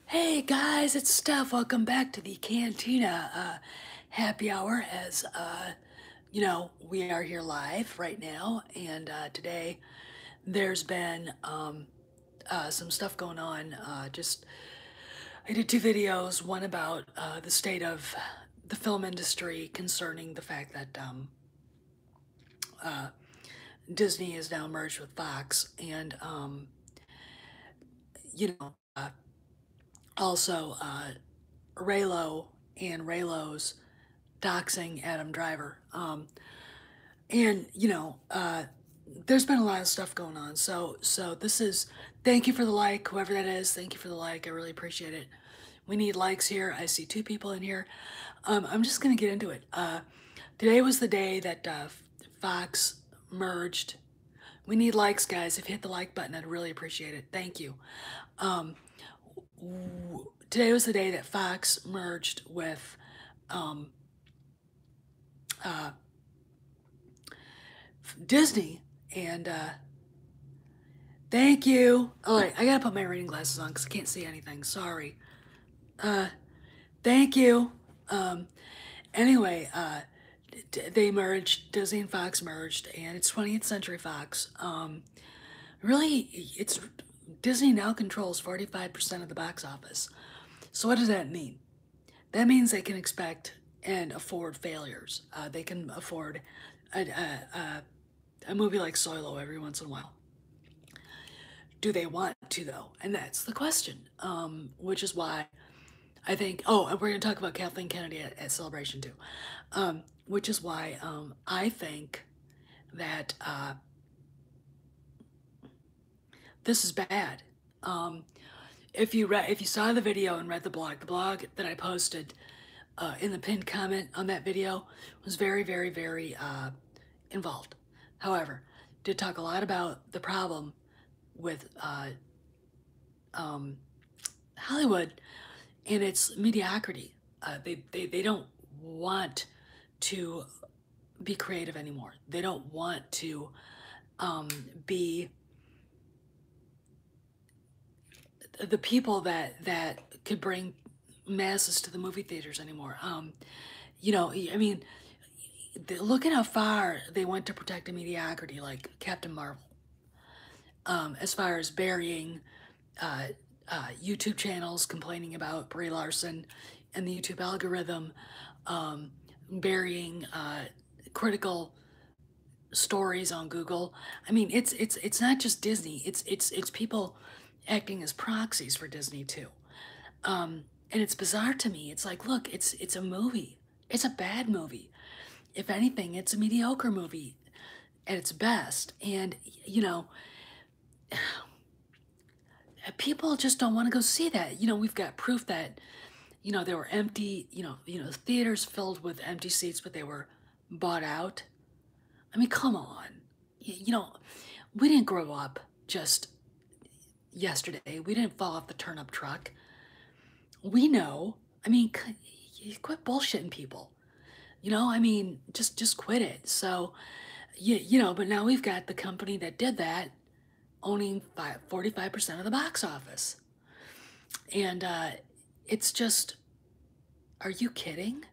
Hey guys, it's Steph. Welcome back to the Cantina happy hour. As we are here live right now, and today there's been some stuff going on. Just I did two videos, one about the state of the film industry concerning the fact that Disney is now merged with Fox, and you know, also Raylo and Raylo's doxing Adam Driver. And there's been a lot of stuff going on. So this is thank you for the like, whoever that is. Thank you for the like. I really appreciate it. We need likes here. I see two people in here. I'm just gonna get into it. Today was the day that Fox merged. We need likes, guys. If you hit the like button, I'd really appreciate it. Thank you. Um, Today was the day that Fox merged with um, uh, Disney, and thank you. All right, I gotta put my reading glasses on because I can't see anything. Sorry. Uh, Thank you. Um, anyway, they merged. Disney and Fox merged, and it's 20th Century Fox. Really, it's Disney now controls 45% of the box office. So what does that mean? That means they can expect and afford failures. They can afford a movie like Solo every once in a while. Do they want to, though? And that's the question, which is why I think, oh, and we're going to talk about Kathleen Kennedy at Celebration too, which is why I think that this is bad. If you saw the video and read the blog that I posted in the pinned comment on that video was very, very, very involved. However, did talk a lot about the problem with Hollywood and its mediocrity. They don't want to be creative anymore. They don't want to be the people that could bring masses to the movie theaters anymore. I mean, look at how far they went to protect a mediocrity like Captain Marvel. As far as burying YouTube channels complaining about Brie Larson and the YouTube algorithm, burying critical stories on Google. I mean, it's not just Disney. It's people acting as proxies for Disney too. And it's bizarre to me. It's like, look, it's a movie. It's a bad movie. If anything, it's a mediocre movie at its best. And people just don't want to go see that. We've got proof that there were empty, theaters filled with empty seats, but they were bought out. I mean, come on. We didn't grow up just yesterday. We didn't fall off the turnip truck. We know. I mean, quit bullshitting people. I mean, just quit it. So, but now we've got the company that did that owning 45% of the box office. And it's just, are you kidding?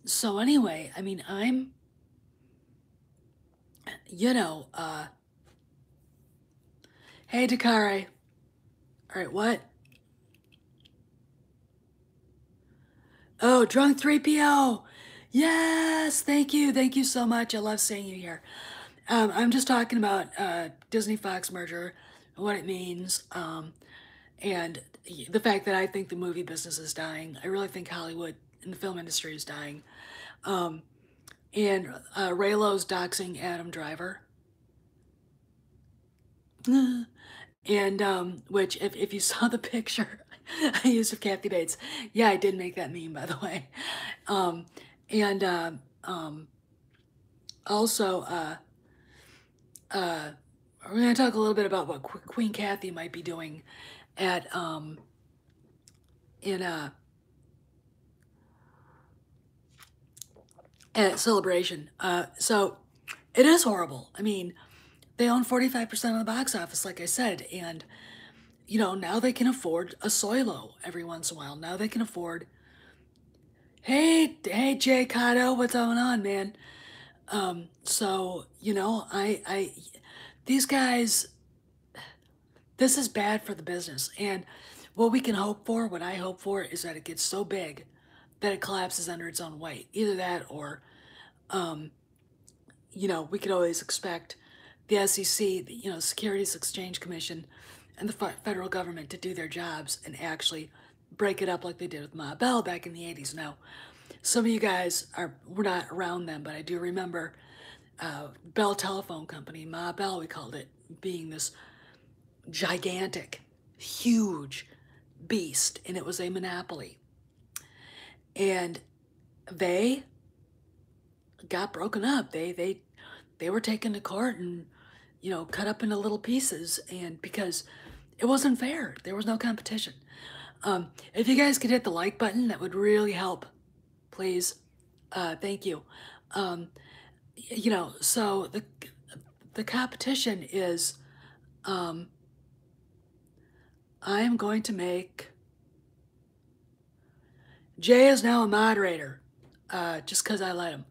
So anyway, I mean, I'm, hey, Dakare. All right, what? Oh, Drunk 3PO. Yes, thank you. Thank you so much. I love seeing you here. I'm just talking about Disney-Fox merger, what it means, and the fact that I think the movie business is dying. I really think Hollywood and the film industry is dying. And Raylo's doxing Adam Driver. And which, if you saw the picture I used of Kathy Bates, yeah, I did make that meme, by the way. And also, we're going to talk a little bit about what Queen Kathy might be doing at at Celebration. So it is horrible. I mean, they own 45% of the box office, like I said, and now they can afford a Soilo every once in a while. Now they can afford, hey, Jay Cotto, what's going on, man? So, these guys, this is bad for the business. And what we can hope for, what I hope for, is that it gets so big that it collapses under its own weight. Either that or, we could always expect the SEC, the Securities Exchange Commission, and the federal government to do their jobs and actually break it up like they did with Ma Bell back in the 80s. Now, some of you guys were not around then, but I do remember Bell Telephone Company, Ma Bell, we called it, being this gigantic, huge beast, and it was a monopoly. And they got broken up. They were taken to court and cut up into little pieces, and because it wasn't fair, there was no competition. If you guys could hit the like button, that would really help, please. Thank you. So the competition is, I am going to make Jay is now a moderator, just because I let him.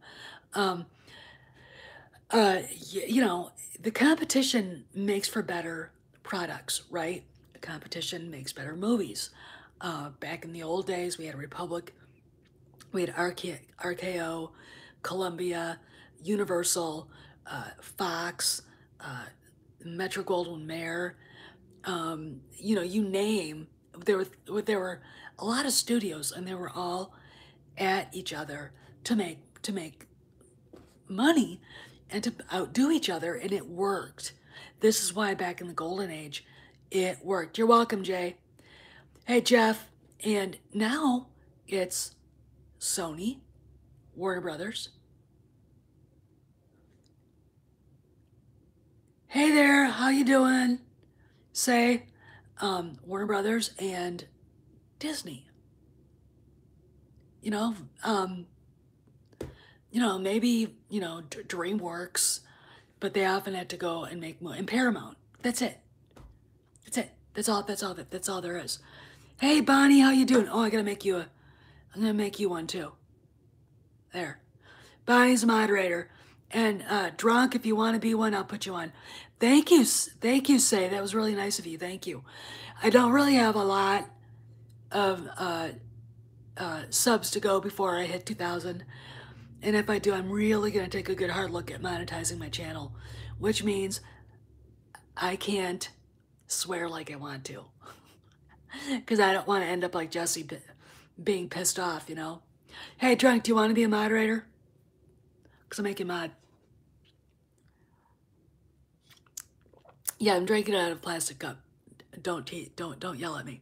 The competition makes for better products, right? The competition makes better movies. Back in the old days, we had Republic, we had RKO, Columbia, Universal, Fox, Metro Goldwyn Mayer. You name. There were a lot of studios, and they were all at each other to make money and to outdo each other, and it worked. This is why back in the golden age, it worked. You're welcome, Jay. Hey, Jeff. And now it's Sony, Warner Brothers. Hey there, how you doing? Say, Warner Brothers and Disney. Maybe, DreamWorks, but they often had to go and make more. And Paramount. That's it. That's it. That's all there is. Hey, Bonnie, how you doing? Oh, I'm gonna make you one too. There. Bonnie's a moderator. And Drunk, if you want to be one, I'll put you on. Thank you, Say. That was really nice of you. Thank you. I don't really have a lot of subs to go before I hit 2,000. And if I do, I'm really going to take a good hard look at monetizing my channel, which means I can't swear like I want to. Because I don't want to end up like Jesse being pissed off, Hey, Drunk, do you want to be a moderator? Because I'll make you mod. Yeah, I'm drinking it out of a plastic cup. Don't yell at me.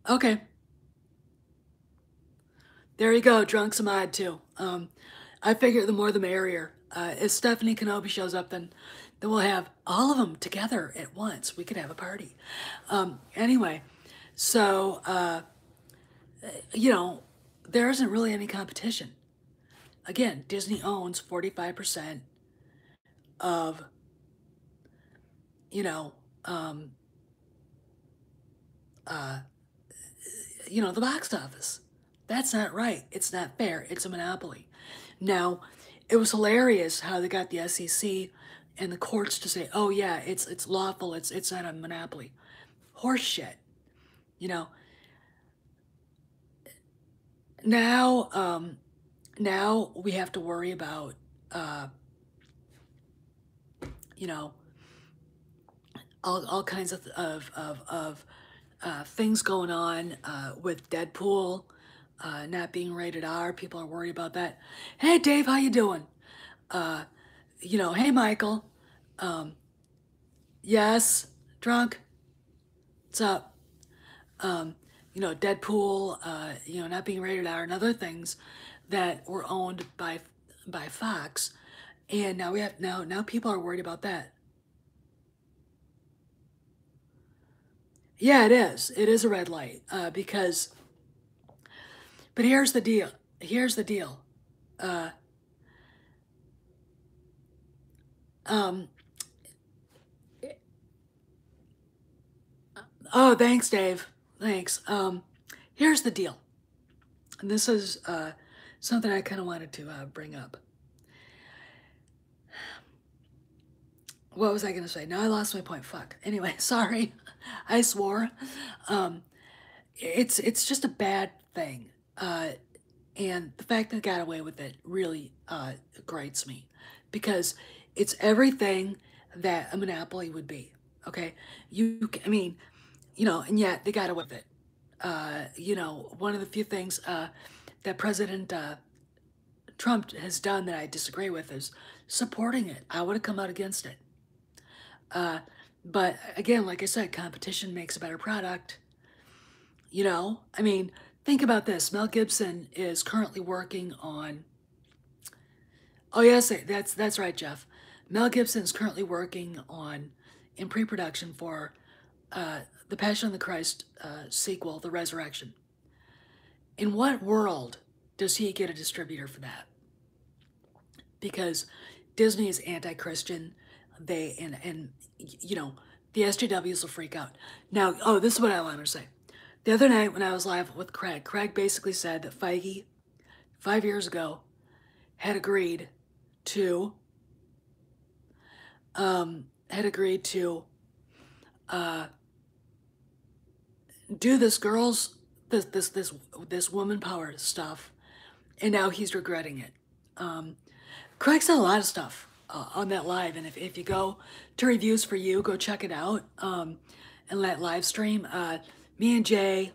Okay. There you go. Drunk's a mod too. I figure the more the merrier. If Stephanie Kenobi shows up, then we'll have all of them together at once. We could have a party. Anyway, so there isn't really any competition. Again, Disney owns 45% of the box office. That's not right. It's not fair. It's a monopoly. Now, it was hilarious how they got the SEC and the courts to say, "Oh yeah, it's lawful. It's not a monopoly." Horse shit. Now we have to worry about all kinds of things going on with Deadpool not being rated R. People are worried about that. Hey, Dave, how you doing? Hey, Michael. Yes, Drunk. What's up? Deadpool, not being rated R, and other things that were owned by Fox, and now now people are worried about that. Yeah, it is. It is a red light because. But here's the deal. Oh, thanks, Dave. Thanks. Here's the deal. And this is something I kind of wanted to bring up. What was I going to say? Now I lost my point. Fuck. Anyway, sorry. I swore. Um, it's just a bad thing. And the fact that I got away with it really grates me because it's everything that a monopoly would be. Okay, I mean, and yet they got away with it. One of the few things that President Trump has done that I disagree with is supporting it. I would have come out against it. But again, like I said, competition makes a better product. I mean, think about this. Mel Gibson is currently working on. Oh yes, that's right, Jeff. Mel Gibson is currently working on in pre-production for the Passion of the Christ sequel, The Resurrection. In what world does he get a distributor for that? Because Disney is anti-Christian. They and the SJWs will freak out. Now, oh, this is what I wanted to say. The other night when I was live with Craig basically said that Feige, 5 years ago, had agreed to do this woman power stuff, and now he's regretting it. Craig said a lot of stuff on that live, and if you go to Reviews for You, go check it out, and that live stream. Me and Jay,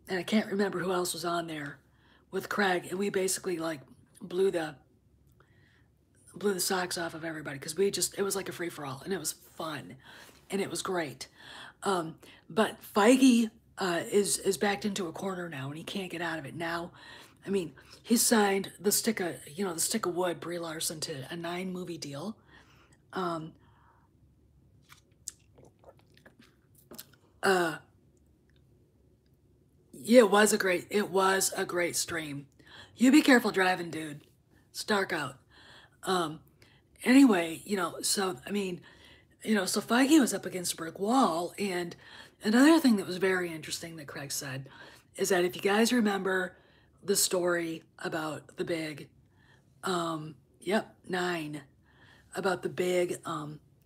and I can't remember who else was on there with Craig, and we basically like blew the socks off of everybody because it was like a free-for-all, and it was fun, and it was great. But Feige is backed into a corner now, and he can't get out of it now. I mean, he signed the stick of wood, Brie Larson, to a 9-movie deal. Yeah, it was a great stream. You be careful driving, dude. It's dark out. Anyway, so I mean, so Feige was up against a brick wall, and another thing that was very interesting that Craig said is that if you guys remember the story about the big, 9, about the big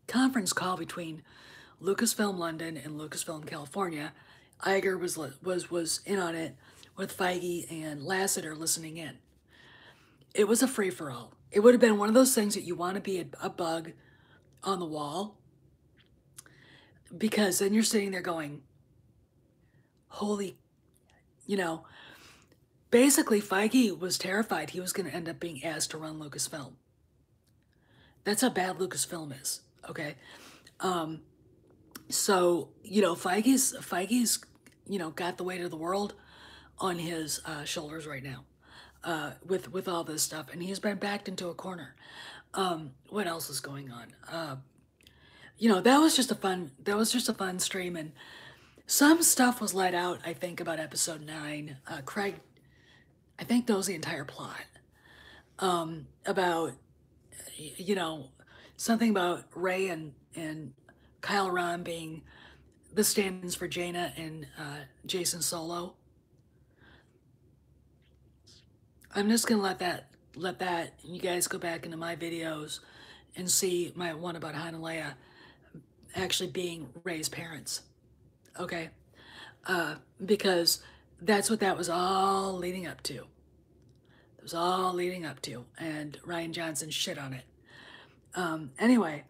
conference call between Lucasfilm London and Lucasfilm California, Iger was in on it with Feige and Lasseter listening in. It was a free-for-all. It would have been one of those things that you want to be a bug on the wall, because then you're sitting there going, holy, basically Feige was terrified he was going to end up being asked to run Lucasfilm. That's how bad Lucasfilm is, okay? So, Feige's, got the weight of the world on his shoulders right now with all this stuff, and he's been backed into a corner. What else is going on? That was just a fun stream, and some stuff was let out, I think, about episode 9. Craig, I think, knows the entire plot. About, something about Rey and Kyle Ram being the stand-ins for Jaina and Jason Solo. I'm just gonna let that you guys go back into my videos and see my one about Han and Leia actually being Rey's parents, okay? Because that's what that was all leading up to. It was all leading up to, and Rian Johnson shit on it. Anyway,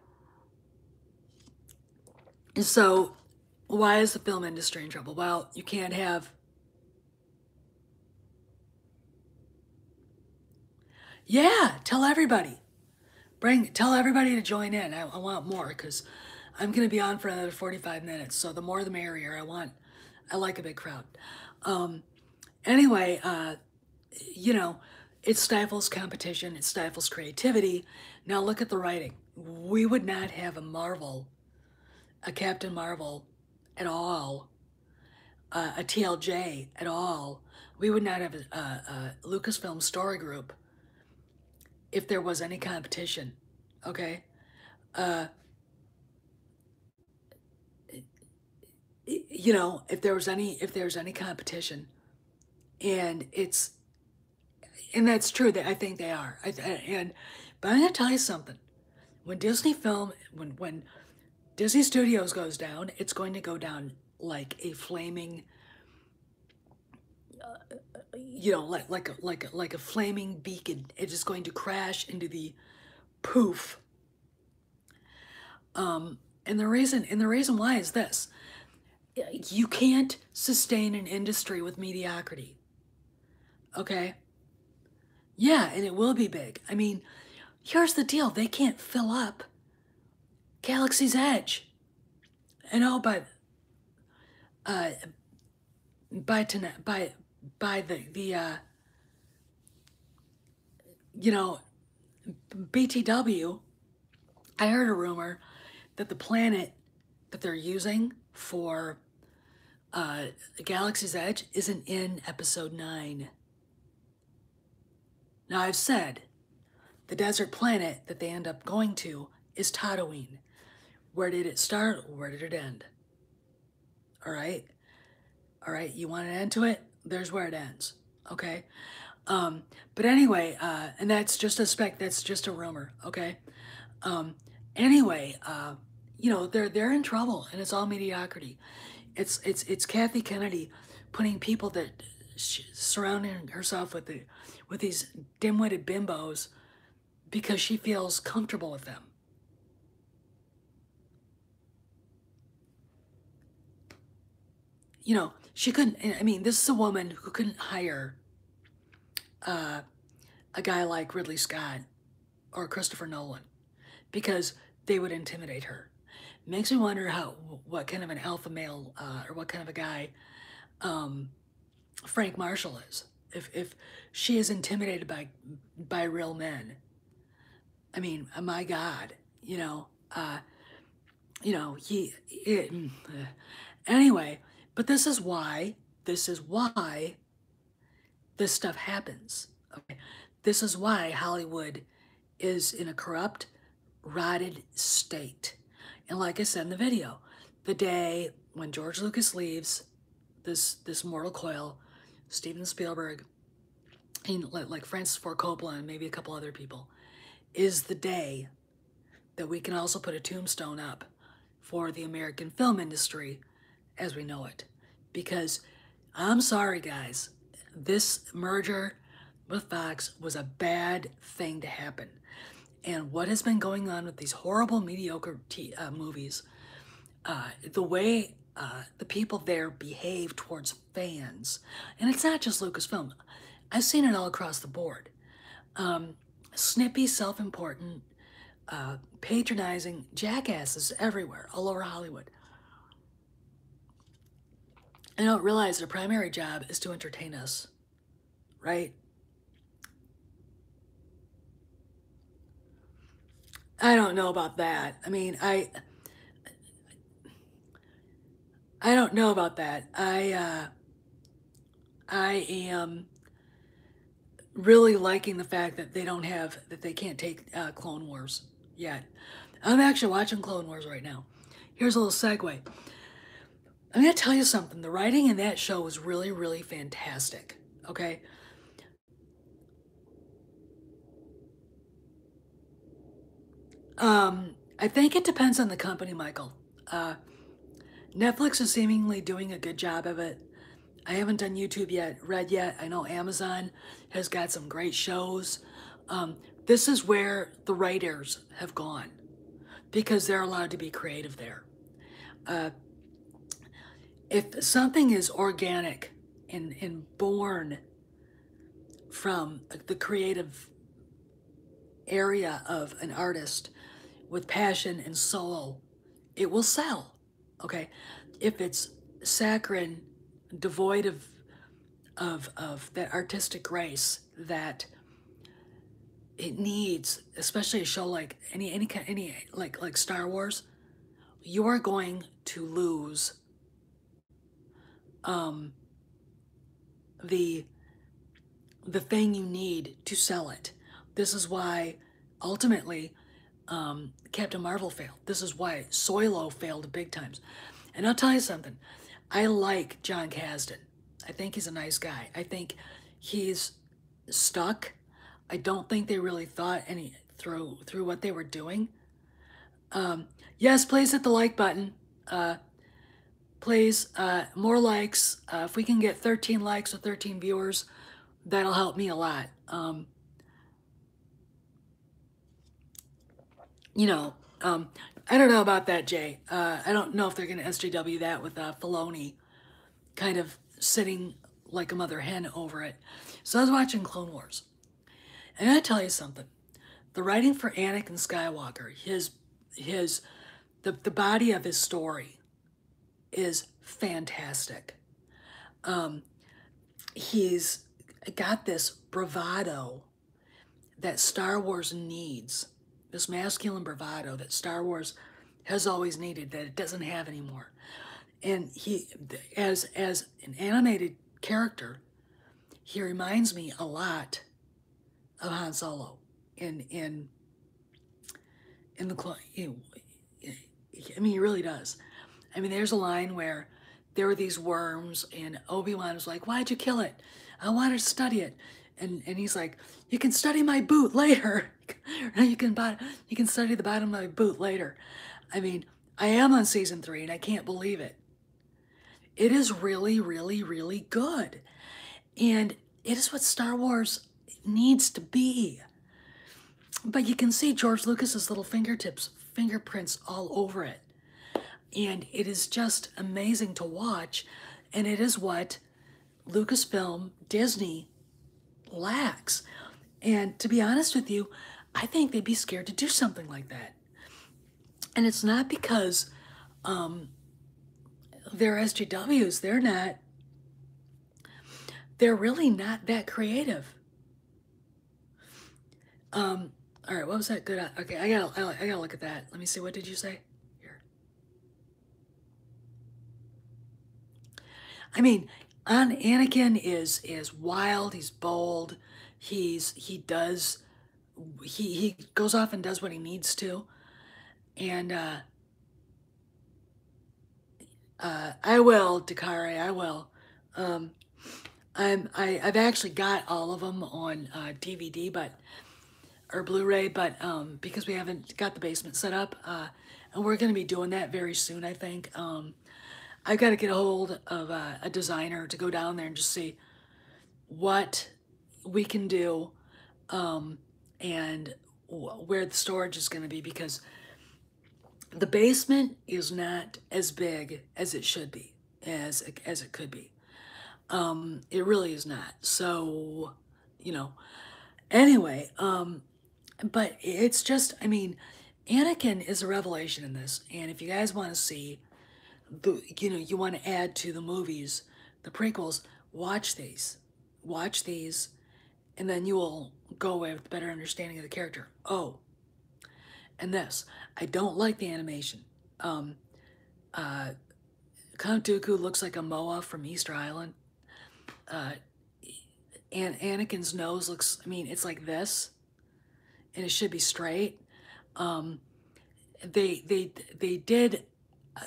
so why is the film industry in trouble? Well, you can't have... Yeah, tell everybody. Tell everybody to join in. I want more, because I'm going to be on for another 45 minutes, so the more the merrier. I like a big crowd. Anyway, it stifles competition, it stifles creativity. Now look at the writing. We would not have a Captain Marvel at all, a TLJ at all. We would not have a Lucasfilm Story Group if there was any competition, okay? You know, if there's any competition, and that's true. That I think they are. But I'm gonna tell you something. When Disney Studios goes down, it's going to go down like a flaming, you know, like a flaming beacon. It is going to crash into the poof. And the reason why is this: you can't sustain an industry with mediocrity. Okay? Yeah, and it will be big. I mean, here's the deal: they can't fill up Galaxy's Edge. And oh, uh, by tonight, by the you know, BTW. I heard a rumor that the planet that they're using for Galaxy's Edge isn't in episode 9. Now, I've said the desert planet that they end up going to is Tatooine. Where did it start? Where did it end? All right? All right, you want an end to it? There's where it ends. Okay? But anyway, and that's just that's just a rumor, okay? Anyway, you know, they're in trouble, and it's all mediocrity. It's Kathy Kennedy putting people that surrounding herself with these dim-witted bimbos because she feels comfortable with them. You know, she couldn't. I mean, this is a woman who couldn't hire a guy like Ridley Scott or Christopher Nolan because they would intimidate her. Makes me wonder what kind of an alpha male or what kind of a guy Frank Marshall is. If she is intimidated by real men. I mean, my God, you know, anyway, but this is why this stuff happens. Okay, this is why Hollywood is in a corrupt, rotted state. And like I said in the video, the day when George Lucas leaves this mortal coil, Steven Spielberg, and like Francis Ford Coppola and maybe a couple other people, is the day that we can also put a tombstone up for the American film industry as we know it. Because I'm sorry, guys, this merger with Fox was a bad thing to happen. And what has been going on with these horrible, mediocre movies, the way the people there behave towards fans, and it's not just Lucasfilm, I've seen it all across the board. Snippy, self-important, patronizing jackasses everywhere, all over Hollywood. I don't realize their primary job is to entertain us, right? I don't know about that. I mean, I don't know about that. I am really liking the fact that they can't take Clone Wars yet. I'm actually watching Clone Wars right now. Here's a little segue. I'm gonna tell you something. The writing in that show was really, really fantastic. Okay. I think it depends on the company, Michael. Netflix is seemingly doing a good job of it. I haven't done YouTube yet, read yet. I know Amazon has got some great shows. This is where the writers have gone because they're allowed to be creative there. If something is organic and born from the creative area of an artist with passion and soul, it will sell. Okay, if it's saccharine, devoid of that artistic grace that it needs, especially a show like any like Star Wars, you are going to lose the thing you need to sell it. This is why ultimately Captain Marvel failed. This is why Solo failed big times. And I'll tell you something. I like John Kasdan. I think he's a nice guy. I think he's stuck. I don't think they really thought any through what they were doing. Yes, please hit the like button. Please, more likes. If we can get 13 likes or 13 viewers, that'll help me a lot. You know, I don't know about that, Jay. I don't know if they're going to SJW that with Filoni kind of sitting like a mother hen over it. So I was watching Clone Wars. And I gotta tell you something. The writing for Anakin Skywalker, the body of his story is fantastic. He's got this bravado that Star Wars needs, this masculine bravado that Star Wars has always needed that it doesn't have anymore. And he, as an animated character, he reminds me a lot of Han Solo in the, I mean, he really does. I mean, there's a line where there were these worms, and Obi-Wan was like, "Why'd you kill it? I wanted to study it." And he's like, "You can study my boot later. you can study the bottom of my boot later." I mean, I am on season 3, and I can't believe it. It is really, really, really good. And it is what Star Wars needs to be. But you can see George Lucas's little fingerprints all over it. And it is just amazing to watch. And it is what Lucasfilm, Disney lacks. And to be honest with you, I think they'd be scared to do something like that. And it's not because they're SJWs. They're really not that creative. All right, what was that good at? Okay, I gotta look at that. Let me see, what did you say? Here. I mean, Anakin is wild, he's bold, he goes off and does what he needs to. And I will, Dakari, I will. I've actually got all of them on DVD, or Blu-ray, but because we haven't got the basement set up, and we're going to be doing that very soon, I think. I've got to get a hold of a designer to go down there and just see what we can do, and where the storage is going to be, because the basement is not as big as it should be, as it could be. It really is not. So, anyway, but it's just, I mean, Anakin is a revelation in this. And if you guys want to see, you want to add to the movies, the prequels, watch these. Watch these, and then you will go away with a better understanding of the character. Oh, and this, I don't like the animation. Count Dooku looks like a Moa from Easter Island. And Anakin's nose looks, I mean, it's like this, and it should be straight. They did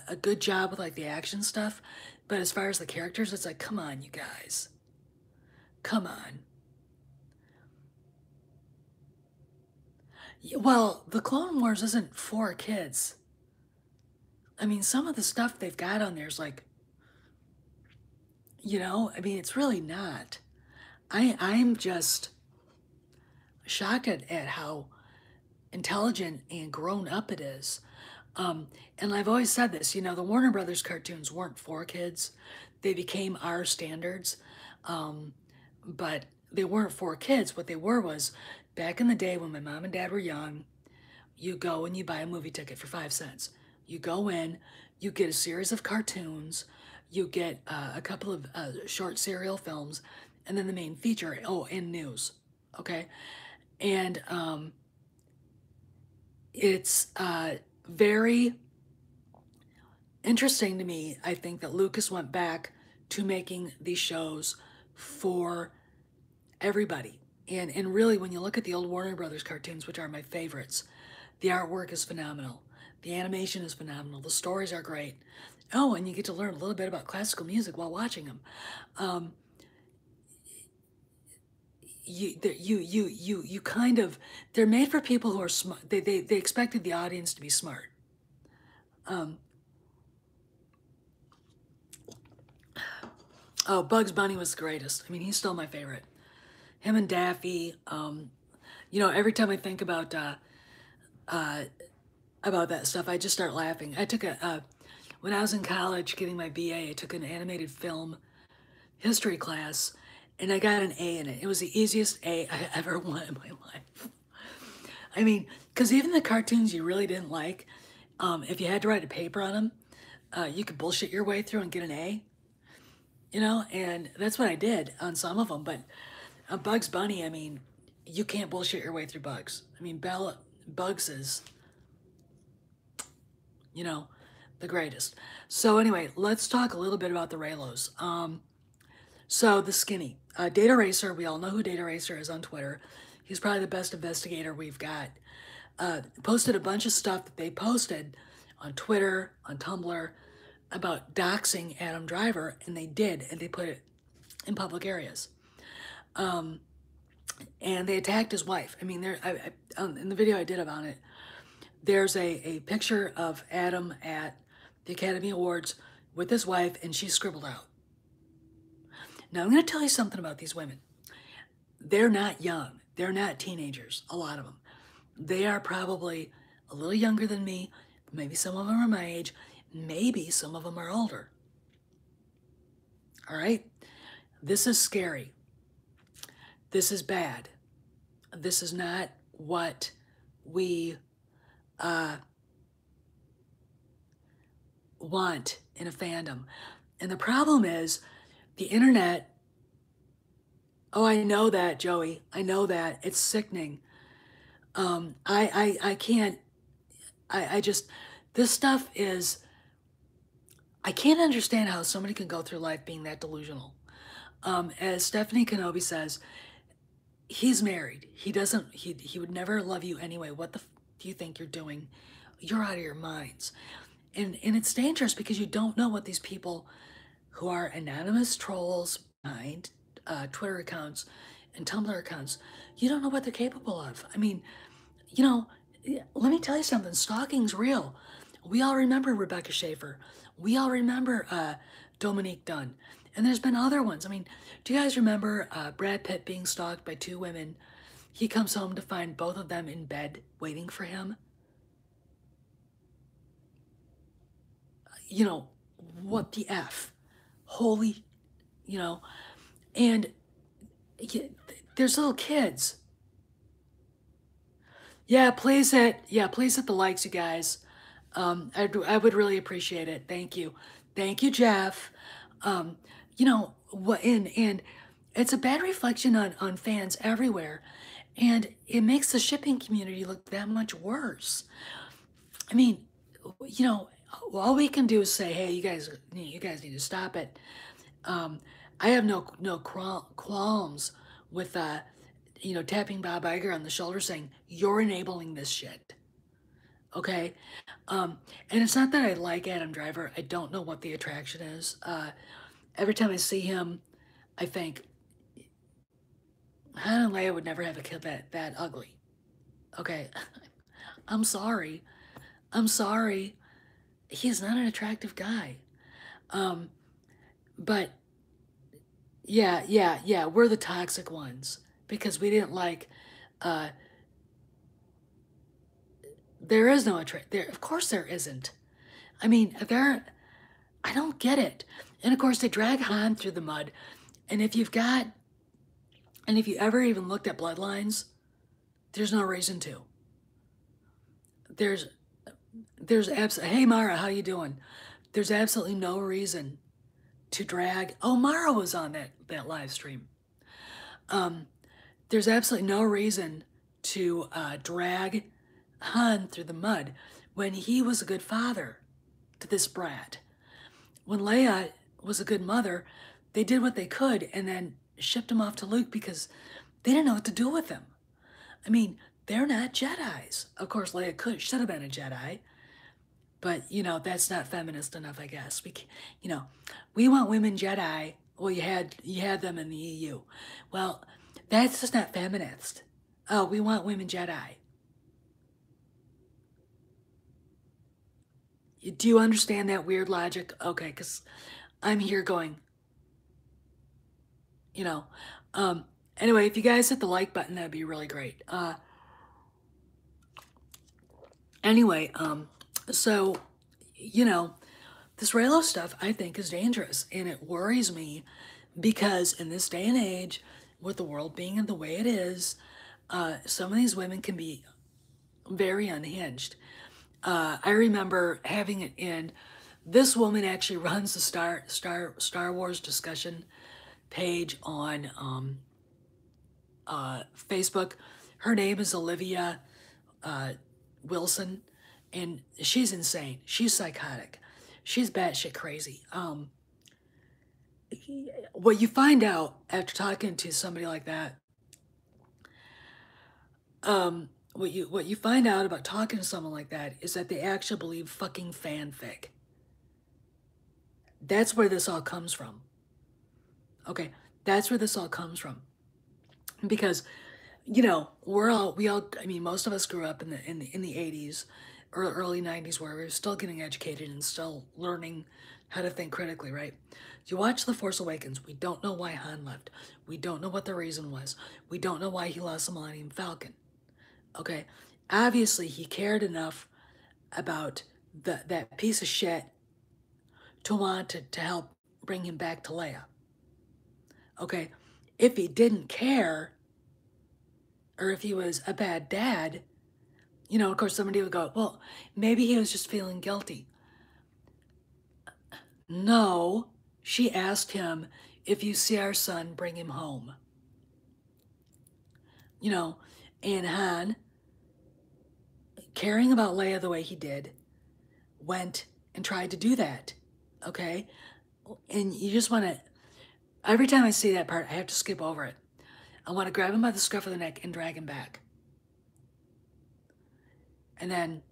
a good job with like the action stuff, but as far as the characters, it's like, come on, you guys, come on. Well, the Clone Wars isn't for kids. I mean, some of the stuff they've got on there is like, I mean, it's really not. I'm just shocked at how intelligent and grown up it is. And I've always said this, the Warner Brothers cartoons weren't for kids. They became our standards, but they weren't for kids. What they were was, back in the day when my mom and dad were young, you go and you buy a movie ticket for 5 cents. You go in, you get a series of cartoons, you get a couple of short serial films, and then the main feature, and news, okay? And it's very interesting to me, I think, that Lucas went back to making these shows for everybody. And really, when you look at the old Warner Brothers cartoons, which are my favorites, the artwork is phenomenal. The animation is phenomenal. The stories are great. Oh, and you get to learn a little bit about classical music while watching them. Um, you kind of, they're made for people who are smart. They expected the audience to be smart. Um, oh, Bugs Bunny was the greatest. I mean, he's still my favorite. Him and Daffy. You know, every time I think uh, about that stuff, I just start laughing. I took when I was in college getting my BA, I took an animated film history class, and I got an A in it. It was the easiest A I ever won in my life. I mean, because even the cartoons you really didn't like, if you had to write a paper on them, you could bullshit your way through and get an A, you know? And that's what I did on some of them. But Bugs Bunny, I mean, you can't bullshit your way through Bugs. I mean, Bugs is, you know, the greatest. So anyway, let's talk a little bit about the Raylos. So the skinny. Data Racer, we all know who Data Racer is on Twitter. He's probably the best investigator we've got. Posted a bunch of stuff that they posted on Twitter, on Tumblr, about doxing Adam Driver, and they did, and they put it in public areas. And they attacked his wife. I mean, in the video I did about it, there's a picture of Adam at the Academy Awards with his wife, and she's scribbled out. Now, I'm going to tell you something about these women. They're not young. They're not teenagers, a lot of them. They are probably a little younger than me. Maybe some of them are my age. Maybe some of them are older. All right? This is scary. This is bad. This is not what we want in a fandom. And the problem is the internet. Oh, I know that, Joey. I know that. It's sickening. I can't, I just, this stuff is, I can't understand how somebody can go through life being that delusional. As Stephanie Kenobi says, he's married. He would never love you anyway. What the do you think you're doing? You're out of your minds. And it's dangerous because you don't know what these people who are anonymous trolls behind Twitter accounts and Tumblr accounts, you don't know what they're capable of. I mean, you know, let me tell you something. Stalking's real. We all remember Rebecca Schaefer. We all remember Dominique Dunn. And there's been other ones. I mean, do you guys remember Brad Pitt being stalked by two women? He comes home to find both of them in bed waiting for him. You know, what the F? Holy, you know, and there's little kids. Yeah, please hit the likes, you guys. I would really appreciate it. Thank you. Thank you, Jeff. You know, what and it's a bad reflection on fans everywhere. And it makes the shipping community look that much worse. I mean, you know, all we can do is say, hey, you guys need to stop it. I have no qualms with you know, tapping Bob Iger on the shoulder saying, you're enabling this shit. Okay? And it's not that I like Adam Driver. I don't know what the attraction is. Every time I see him, I think, Han and Leia would never have a kid that ugly. Okay? I'm sorry. I'm sorry. He's not an attractive guy. But yeah, we're the toxic ones because we didn't like there is no attract there. Of course there isn't. I mean, I don't get it. And of course they drag Han through the mud. And if you ever even looked at bloodlines, there's no reason to. There's hey Mara, how you doing? There's absolutely no reason to drag. Oh, Mara was on that live stream. There's absolutely no reason to drag Han through the mud when he was a good father to this brat. When Leia was a good mother, they did what they could and then shipped him off to Luke because they didn't know what to do with him. I mean, they're not Jedis. Of course, Leia should have been a Jedi. But, that's not feminist enough, I guess. You know, we want women Jedi. Well, you had them in the EU. Well, that's just not feminist. Oh, we want women Jedi. Do you understand that weird logic? Okay, because I'm here going, you know. Um, anyway, if you guys hit the like button, that'd be really great. Anyway, so, you know, this Raylo stuff I think is dangerous, and it worries me because in this day and age, with the world being the way it is, some of these women can be very unhinged. I remember having it in. This woman actually runs the Star Wars discussion page on Facebook. Her name is Olivia Wilson, and she's insane. She's psychotic. She's batshit crazy. What you find out after talking to somebody like that, what you find out about talking to someone like that is that they actually believe fucking fanfic. That's where this all comes from. Okay, that's where this all comes from. Because, I mean, most of us grew up in the 80s or early 90s where we were still getting educated and still learning how to think critically, right? You watch The Force Awakens, we don't know why Han left. We don't know what the reason was. We don't know why he lost the Millennium Falcon. Okay, obviously he cared enough about that piece of shit to want to help bring him back to Leia. Okay, if he didn't care, or if he was a bad dad, of course somebody would go, well, maybe he was just feeling guilty. No, she asked him, if you see our son, bring him home. And Han, caring about Leia the way he did, went and tried to do that. Okay? And you just want to, every time I see that part, I have to skip over it. I want to grab him by the scruff of the neck and drag him back. And then,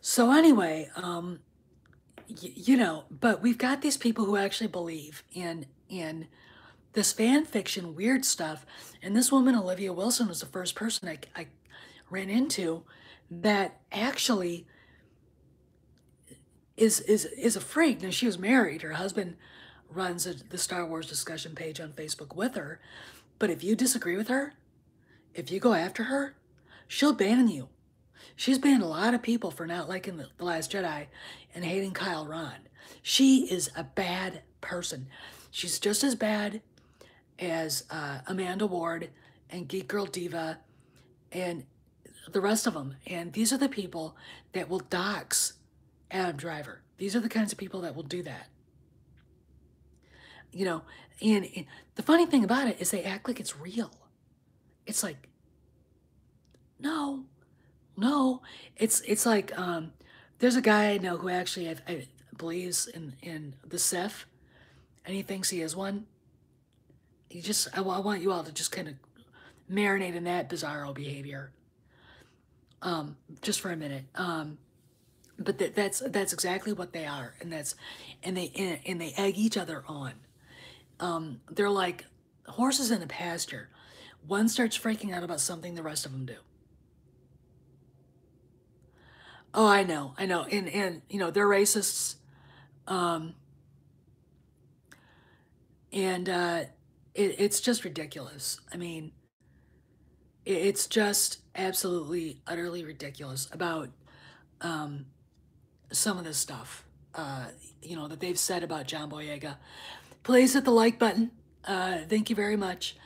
So anyway, but we've got these people who actually believe in this fan fiction weird stuff. And this woman, Olivia Wilson, was the first person I ran into that actually is a freak. Now, she was married. Her husband runs the Star Wars discussion page on Facebook with her. But if you disagree with her, if you go after her, she'll ban you. She's banned a lot of people for not liking The Last Jedi and hating Kyle Ron. She is a bad person. She's just as bad as Amanda Ward and Geek Girl Diva and the rest of them. And these are the people that will dox Adam Driver. These are the kinds of people that will do that. And the funny thing about it is they act like it's real. It's like, no, it's like there's a guy I know who actually I believes in the Sith, and he thinks he is one. I want you all to just kind of marinate in that bizarro behavior, just for a minute. But that's exactly what they are, and they egg each other on. They're like horses in a pasture. One starts freaking out about something, the rest of them do. Oh, I know, and they're racists, and it's just ridiculous. I mean, it's just absolutely, utterly ridiculous about some of this stuff, that they've said about John Boyega. Please hit the like button. Thank you very much.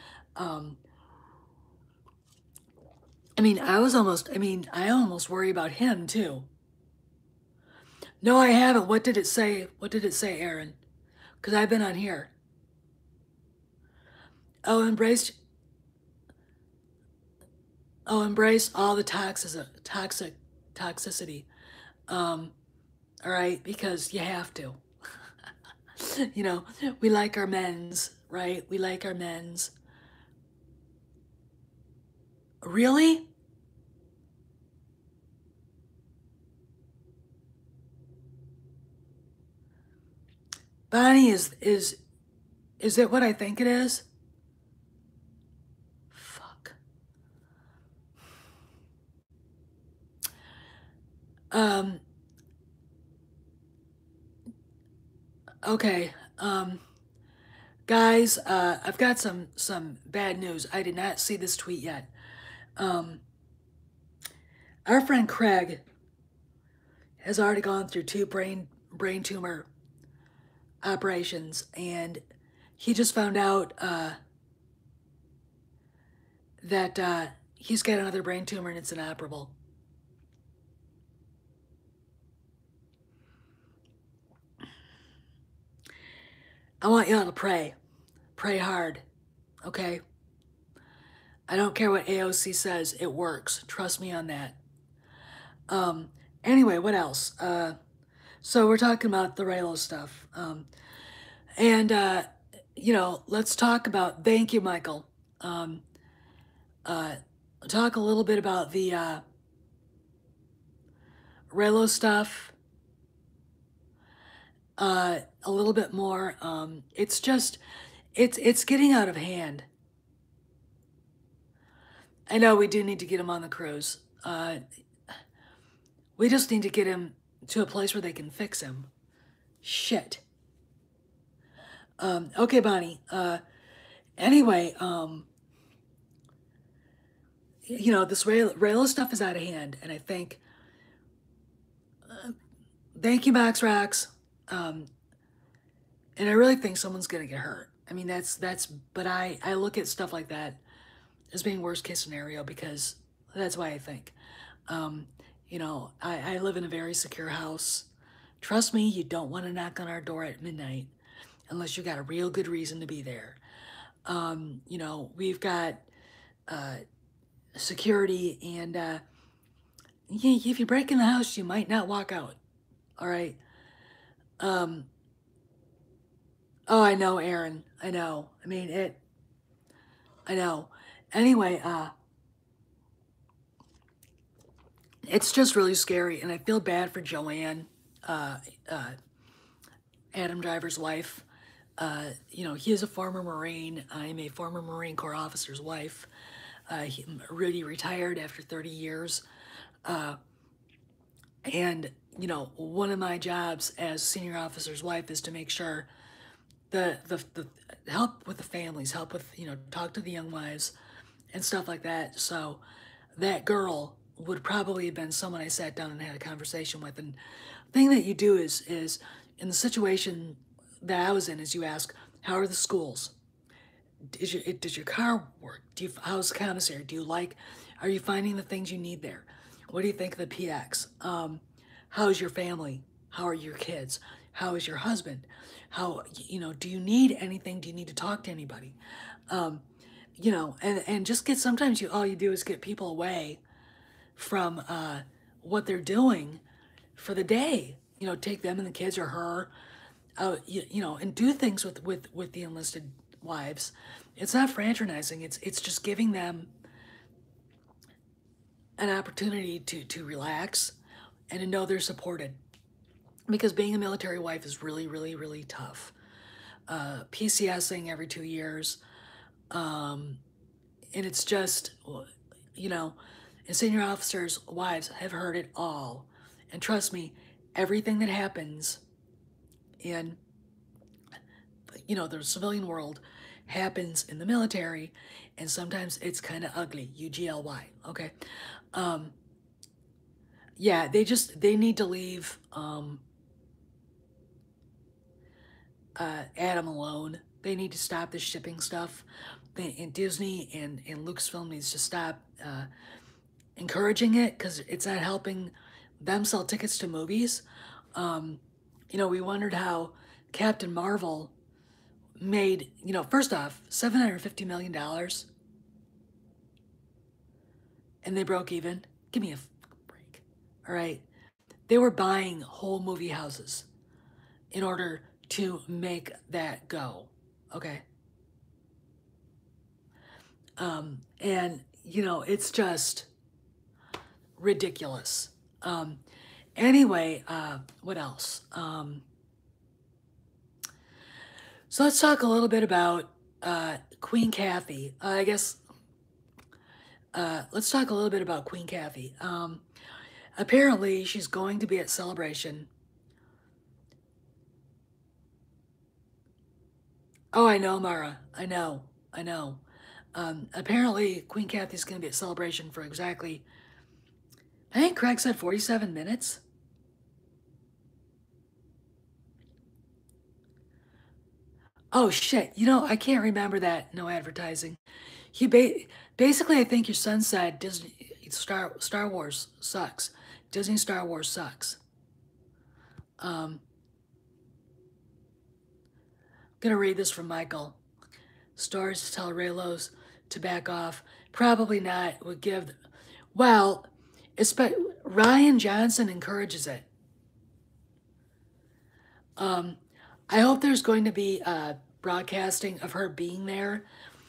I almost worry about him too. No, I haven't. What did it say? What did it say, Aaron? Because I've been on here. Oh, embrace all the toxicity. All right, because you have to. We like our men's, right? We like our men's. Really? Bonnie, is it what I think it is? Fuck. Um, okay. Guys, I've got some bad news. I did not see this tweet yet. Um, our friend Craig has already gone through two brain tumor operations, and he just found out that he's got another brain tumor and it's inoperable. I want y'all to pray. Pray hard, okay? I don't care what AOC says, it works. Trust me on that. Anyway, what else? So we're talking about the Raylo stuff. And, let's talk about, thank you, Michael. Uh, Talk a little bit about the Raylo stuff. A little bit more. It's just, it's getting out of hand. I know we do need to get him on the cruise. We just need to get him to a place where they can fix him. Shit. Okay, Bonnie. Anyway, this Raylo stuff is out of hand, and I think, thank you, Max Rax. And I really think someone's gonna get hurt. I mean, but I look at stuff like that as being worst case scenario because that's why I think. I live in a very secure house. Trust me, you don't want to knock on our door at midnight unless you got a real good reason to be there. We've got security, and if you break in the house, you might not walk out. All right. Oh, I know, Aaron. I know. I mean, I know. Anyway, it's just really scary, and I feel bad for Joanne, Adam Driver's wife. He is a former Marine. I'm a former Marine Corps officer's wife. Rudy retired after 30 years. And, one of my jobs as senior officer's wife is to make sure the help with the families, help with, talk to the young wives and stuff like that. So that girl would probably have been someone I sat down and had a conversation with. And the thing that you do is in the situation that I was in is you ask, how are the schools? Does your car work? How's the commissary? Are you finding the things you need there? What do you think of the PX? How's your family? How are your kids? How is your husband? Do you need anything? Do you need to talk to anybody? And just sometimes all you do is get people away from what they're doing for the day. Take them and the kids or her, and do things with the enlisted wives. It's not fraternizing. It's just giving them an opportunity to relax and to know they're supported. Because being a military wife is really, really, really tough. PCSing every 2 years, and it's just, and senior officers' wives have heard it all. And trust me, everything that happens in, the civilian world happens in the military, and sometimes it's kind of ugly, UGLY, okay? Yeah, they need to leave Adam alone. They need to stop the shipping stuff. And Disney and Lucasfilm needs to stop encouraging it because it's not helping them sell tickets to movies. We wondered how Captain Marvel made, first off, $750 million, and they broke even. Give me a break. All right. They were buying whole movie houses in order to make that go. Okay. And, it's just ridiculous. Anyway, what else? So let's talk a little bit about Queen Kathy. I guess let's talk a little bit about Queen Kathy. Apparently, she's going to be at Celebration. Oh, I know, Mara. I know. I know. Apparently, Queen Kathy's going to be at Celebration for exactly, I think Craig said 47 minutes. Oh, shit. You know, I can't remember that. No advertising. He basically, I think your son said Disney Star Wars sucks. Disney Star Wars sucks. Um, Gonna read this from Michael. Stars tell Raylos to back off. Probably not. Would give. Well, Ryan Johnson encourages it. I hope there's going to be broadcasting of her being there.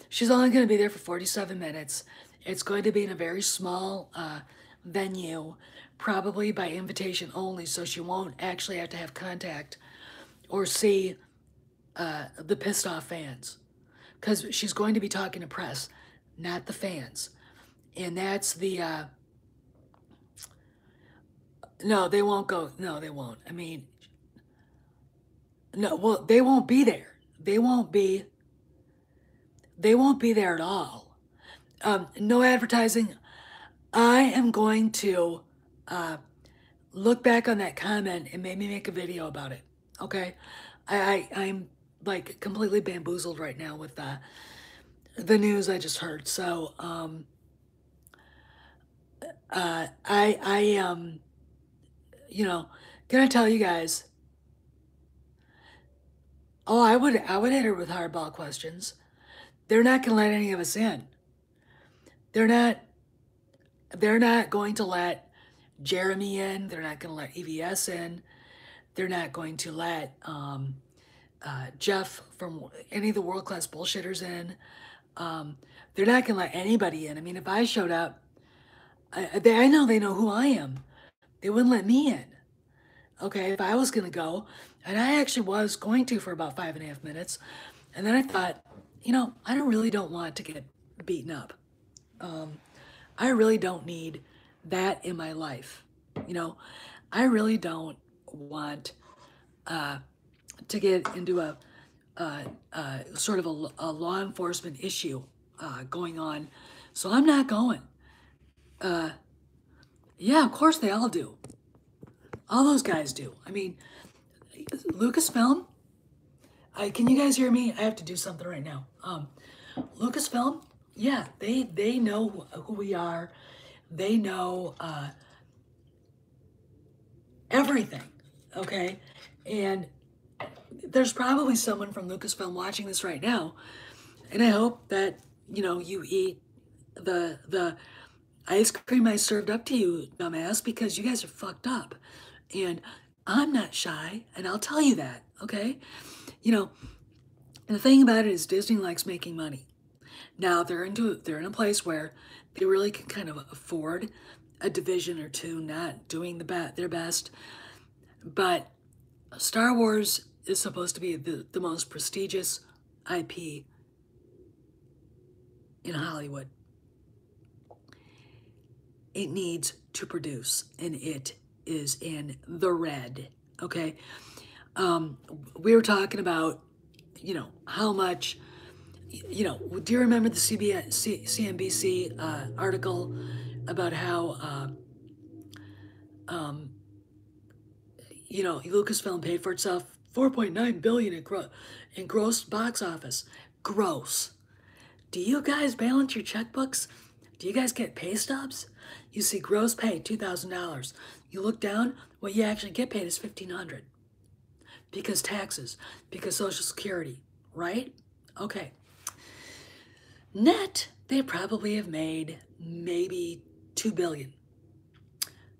She's only going to be there for 47 minutes. It's going to be in a very small venue, probably by invitation only, so she won't actually have to have contact or see the pissed off fans. Because she's going to be talking to press, not the fans. And that's the. No, they won't go. No, they won't. I mean, no, well, they won't be there. They won't be. They won't be there at all. No advertising. I am going to look back on that comment and maybe make a video about it. Okay, I'm like completely bamboozled right now with the news I just heard. So I you know, gonna tell you guys. Oh, I would hit her with hardball questions. They're not gonna let any of us in. They're not they're not going to let Jeremy in. They're not going to let EVS in. They're not going to let Jeff from any of the world class bullshitters in. They're not going to let anybody in. I mean, if I showed up, I know they know who I am. They wouldn't let me in. Okay, if I was going to go, and I actually was going to for about 5.5 minutes, and then I thought, I really don't want to get beaten up. I really don't need that in my life. You know, I really don't want to get into a sort of a law enforcement issue going on. So I'm not going. Yeah, of course they all do. All those guys do. I mean, Lucasfilm. Can you guys hear me? I have to do something right now. Lucasfilm. Yeah, they know who we are. They know everything. Okay, and there's probably someone from Lucasfilm watching this right now, and I hope that you eat the ice cream I served up to you, dumbass, because you guys are fucked up, and I'm not shy, and I'll tell you that. Okay, and the thing about it is Disney likes making money. Now they're in a place where they really can kind of afford a division or two not doing their best, but Star Wars is supposed to be the most prestigious IP in Hollywood. It needs to produce, and it is in the red. Okay, we were talking about, how much. Do you remember the CNBC article about how Lucasfilm paid for itself 4.9 billion in gross box office. Gross. Do you guys balance your checkbooks? Do you guys get pay stubs? You see gross pay $2,000. You look down, what you actually get paid is $1,500 because taxes, because Social Security, right? Okay. Net, they probably have made maybe 2 billion.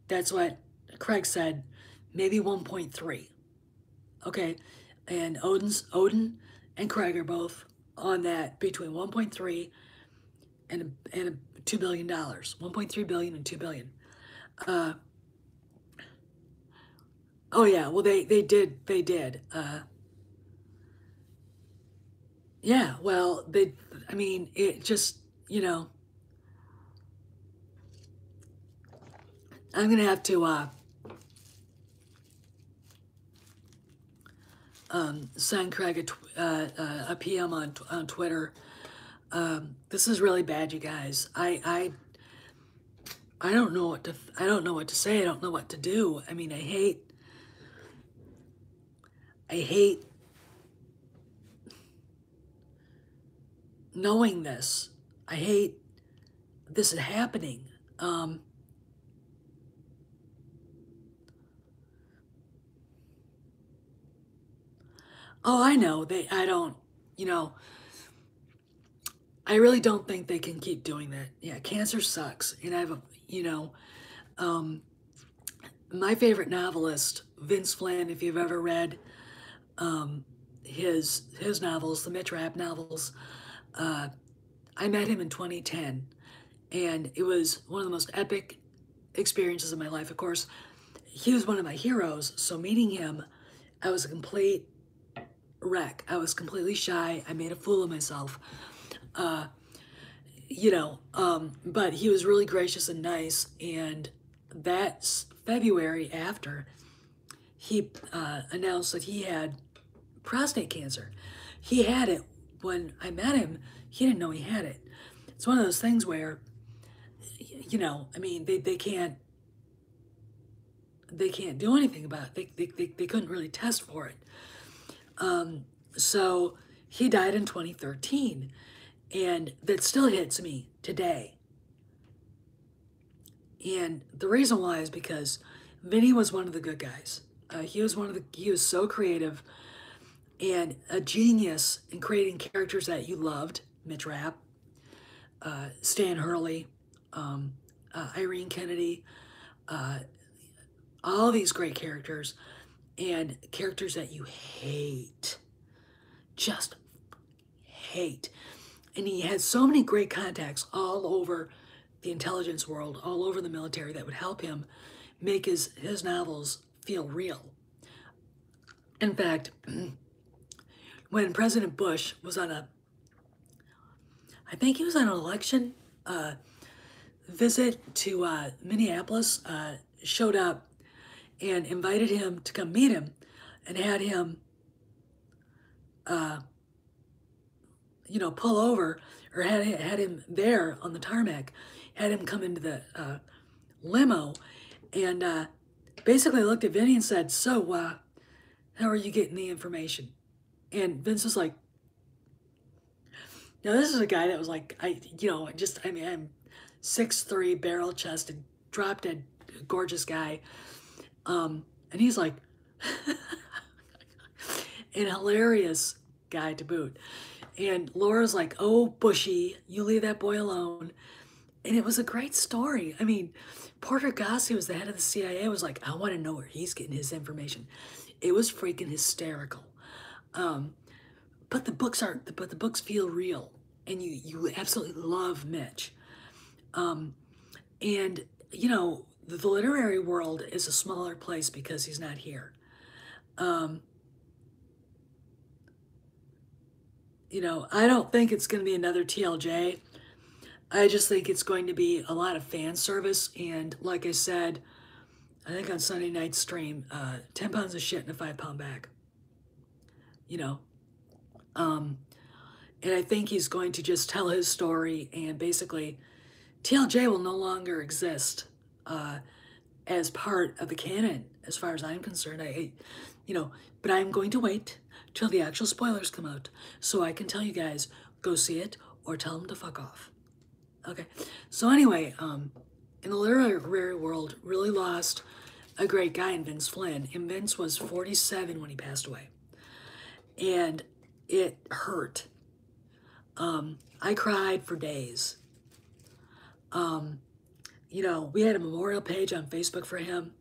That's what Craig said, maybe 1.3. Okay, and Odin and Craig are both on that between 1.3 and $2 billion. 1.3 billion and 2 billion. Oh yeah, well they did. Yeah, well, I mean, it just, you know, I'm gonna have to send Craig a PM on Twitter. This is really bad, you guys. I don't know what to I don't know what to say. I don't know what to do. I mean, I hate knowing this. I hate this is happening. Um, oh, I know. I don't, you know, I really don't think they can keep doing that. Yeah, cancer sucks. And I have a, you know, um, my favorite novelist, Vince Flynn, if you've ever read um, his novels, the Mitch Rapp novels, uh, I met him in 2010, and it was one of the most epic experiences of my life. Of course, he was one of my heroes, so meeting him, I was a complete wreck. I was completely shy. I made a fool of myself. Uh, but he was really gracious and nice. And that's February after he announced that he had prostate cancer. He had it when I met him. He didn't know he had it. It's one of those things where, I mean, they can't do anything about it. They couldn't really test for it. So he died in 2013, and that still hits me today. And the reason why is because Vinny was one of the good guys. He was so creative and a genius in creating characters that you loved. Mitch Rapp, Stan Hurley, Irene Kennedy, uh, all these great characters and characters that you hate, just hate. And he had so many great contacts all over the intelligence world, all over the military that would help him make his novels feel real. In fact, when President Bush was I think he was on an election visit to Minneapolis, showed up and invited him to come meet him and had him, pull over or had him there on the tarmac, had him come into the limo and basically looked at Vinny and said, "So, how are you getting the information?" And Vince was like, "Now this is a guy that was like, I'm 6'3", barrel chested, drop dead, gorgeous guy." And he's like, an hilarious guy to boot. And Laura's like, "Oh, Bushy, you leave that boy alone." And it was a great story. I mean, Porter Goss, who was the head of the CIA, was like, "I want to know where he's getting his information." It was freaking hysterical. Um, but the books feel real, and you absolutely love Mitch. And the literary world is a smaller place because he's not here. Um, I don't think it's going to be another TLJ. I just think it's going to be a lot of fan service. And like I said, I think on Sunday night stream, 10 pounds of shit in a 5-pound bag. You know, um, and I think he's going to just tell his story, and basically, TLJ will no longer exist as part of the canon, as far as I'm concerned. But I'm going to wait till the actual spoilers come out so I can tell you guys, go see it or tell them to fuck off. Okay. So anyway, in the literary world, really lost a great guy in Vince Flynn, and Vince was 47 when he passed away, and it hurt. I cried for days. We had a memorial page on Facebook for him.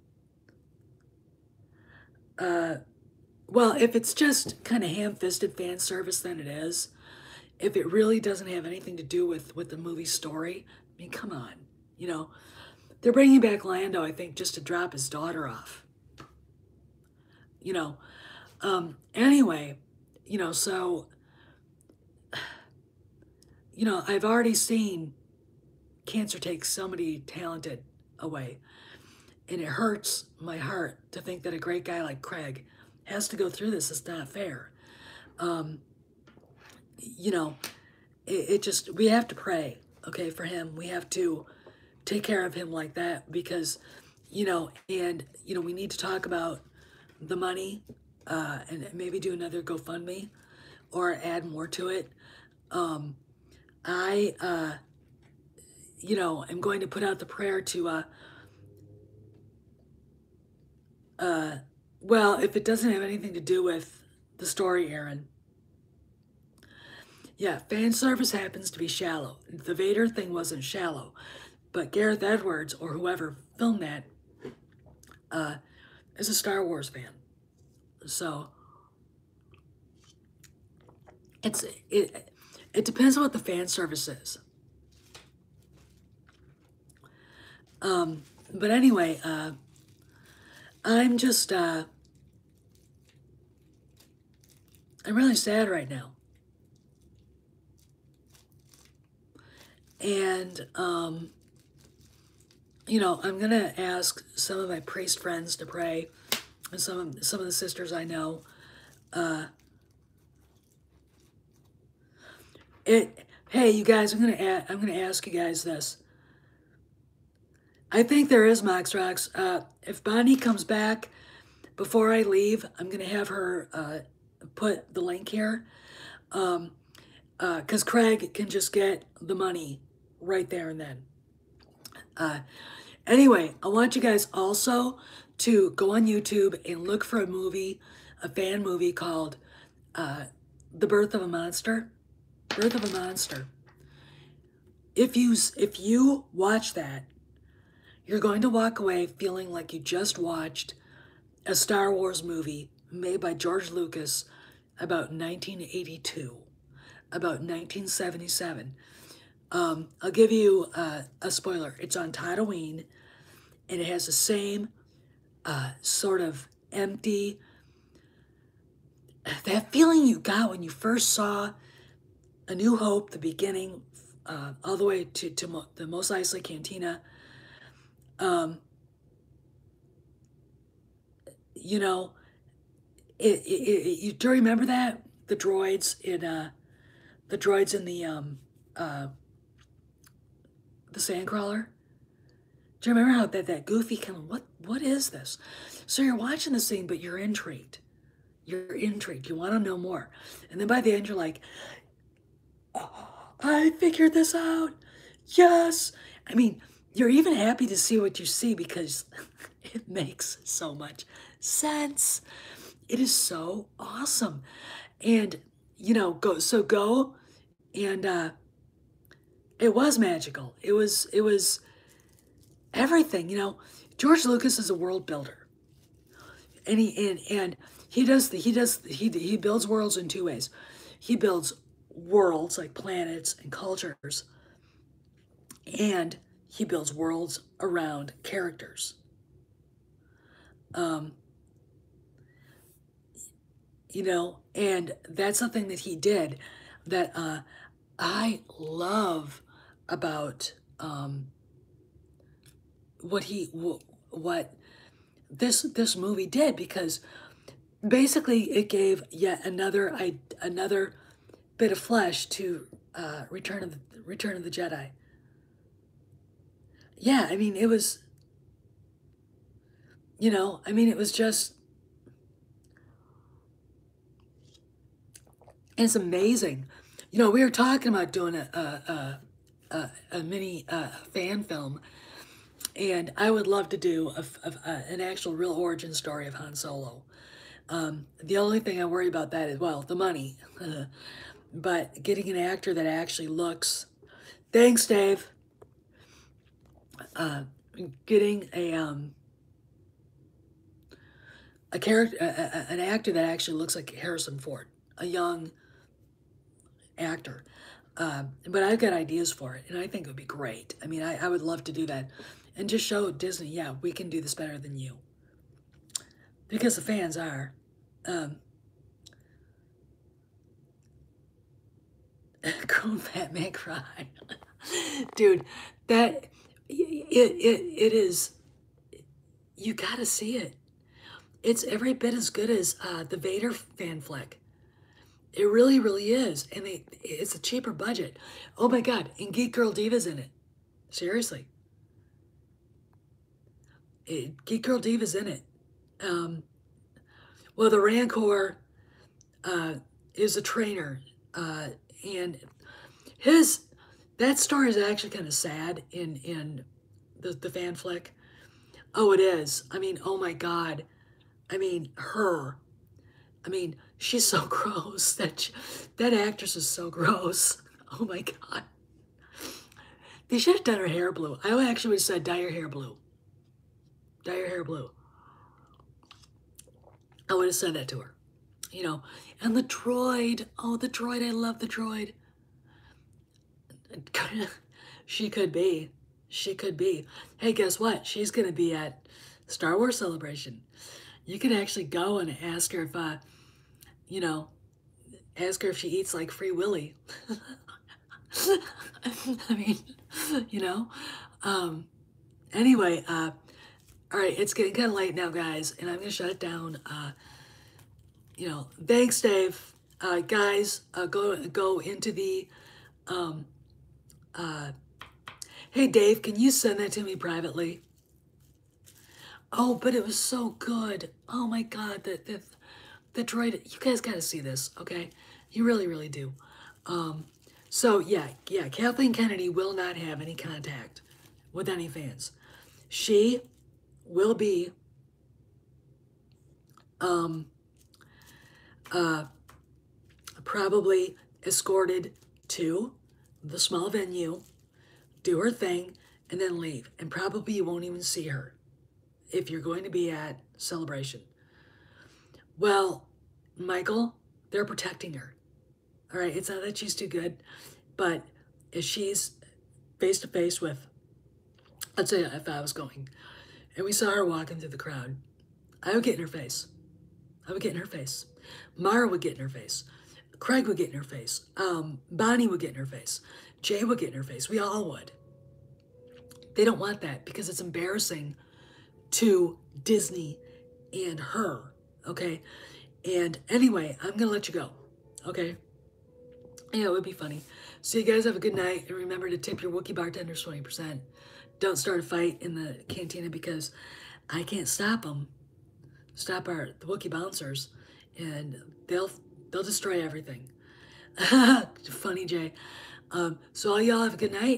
Well, if it's just kind of ham-fisted fan service, then it is. If it really doesn't have anything to do with the movie story, I mean, come on. They're bringing back Lando, I think, just to drop his daughter off. Anyway, so you know, I've already seen cancer take somebody talented away. And it hurts my heart to think that a great guy like Craig has to go through this. It's not fair. Um, you know, it just, we have to pray, okay, for him. We have to take care of him like that because, you know, and, you know, we need to talk about the money and maybe do another GoFundMe or add more to it. Um, I, you know, am going to put out the prayer to, well, if it doesn't have anything to do with the story, Aaron, yeah, fan service happens to be shallow. The Vader thing wasn't shallow, but Gareth Edwards or whoever filmed that is a Star Wars fan. So it's it depends on what the fan service is. But anyway, I'm just I'm really sad right now, and you know, I'm gonna ask some of my priest friends to pray, and some of the sisters I know. Hey, you guys, I'm gonna ask you guys this. I think there is Mox Rocks. If Bonnie comes back before I leave, I'm gonna have her put the link here, because Craig can just get the money right there and then. Anyway, I want you guys also to go on YouTube and look for a movie, a fan movie called The Birth of a Monster. Birth of a Monster. If you watch that, you're going to walk away feeling like you just watched a Star Wars movie made by George Lucas about 1982, about 1977. I'll give you a spoiler. It's on Tatooine, and it has the same sort of empty, that feeling you got when you first saw A New Hope, the beginning, all the way to the Mos Eisley Cantina. You know, you do you remember that? The droids in the Sandcrawler? Do you remember how that goofy kind of, what is this? So you're watching the scene, but you're intrigued. You're intrigued. You want to know more. And then by the end, you're like, oh, I figured this out. Yes. I mean, you're even happy to see what you see because it makes so much sense. It is so awesome. And, you know, go and it was magical. It was everything, you know. George Lucas is a world builder. And he builds worlds in two ways. He builds worlds like planets and cultures, and he builds worlds around characters. You know, and that's something that he did that I love about what this movie did, because basically it gave yet another bit of flesh to Return of the Jedi. Yeah, I mean, it was, you know, I mean, it was just, it's amazing. You know, we were talking about doing a mini fan film, and I would love to do an actual real origin story of Han Solo. The only thing I worry about that is, well, the money. But getting an actor that actually looks, thanks, Dave. Getting a character, an actor that actually looks like Harrison Ford, a young actor. But I've got ideas for it, and I think it would be great. I mean, I would love to do that and just show Disney, yeah, we can do this better than you. Because the fans are. Grown fat man cry. Dude, that it is, you gotta see it. It's every bit as good as the Vader fan flick. It really, really is. And it's a cheaper budget. Oh my God, and Geek Girl Diva's in it. Seriously. Geek Girl Diva's in it. Well, the Rancor is a trainer. And that story is actually kind of sad in the fan flick. Oh, it is. I mean, oh my God. I mean, she's so gross. That actress is so gross. Oh my God. They should have done her hair blue. I actually would have said dye your hair blue. Dye your hair blue. I would have said that to her. You know, and the droid. Oh, the droid. I love the droid. She could be. She could be. Hey, guess what? She's going to be at Star Wars Celebration. You can actually go and ask her if, you know, ask her if she eats like Free Willy. I mean, you know. Anyway, all right, it's getting kind of late now, guys, and I'm going to shut it down. You know, thanks, Dave. Guys, go into the, hey, Dave, can you send that to me privately? Oh, but it was so good. Oh my God, the droid, you guys got to see this, okay? You really, really do. So yeah, Kathleen Kennedy will not have any contact with any fans. She will be probably escorted to the small venue, do her thing, and then leave. And probably you won't even see her if you're going to be at Celebration. Well, Michael, they're protecting her. All right, it's not that she's too good, but if she's face to face with, let's say if I was going and we saw her walking through the crowd, I would get in her face. I would get in her face. Mara would get in her face. Craig would get in her face. Bonnie would get in her face. Jay would get in her face. We all would. They don't want that because it's embarrassing to Disney and her, okay? And anyway, I'm going to let you go, okay? Yeah, it would be funny. So you guys have a good night, and remember to tip your Wookiee bartenders 20%. Don't start a fight in the cantina because I can't stop them. Stop the Wookiee bouncers, and they'll destroy everything. Funny, Jay. So all y'all have a good night.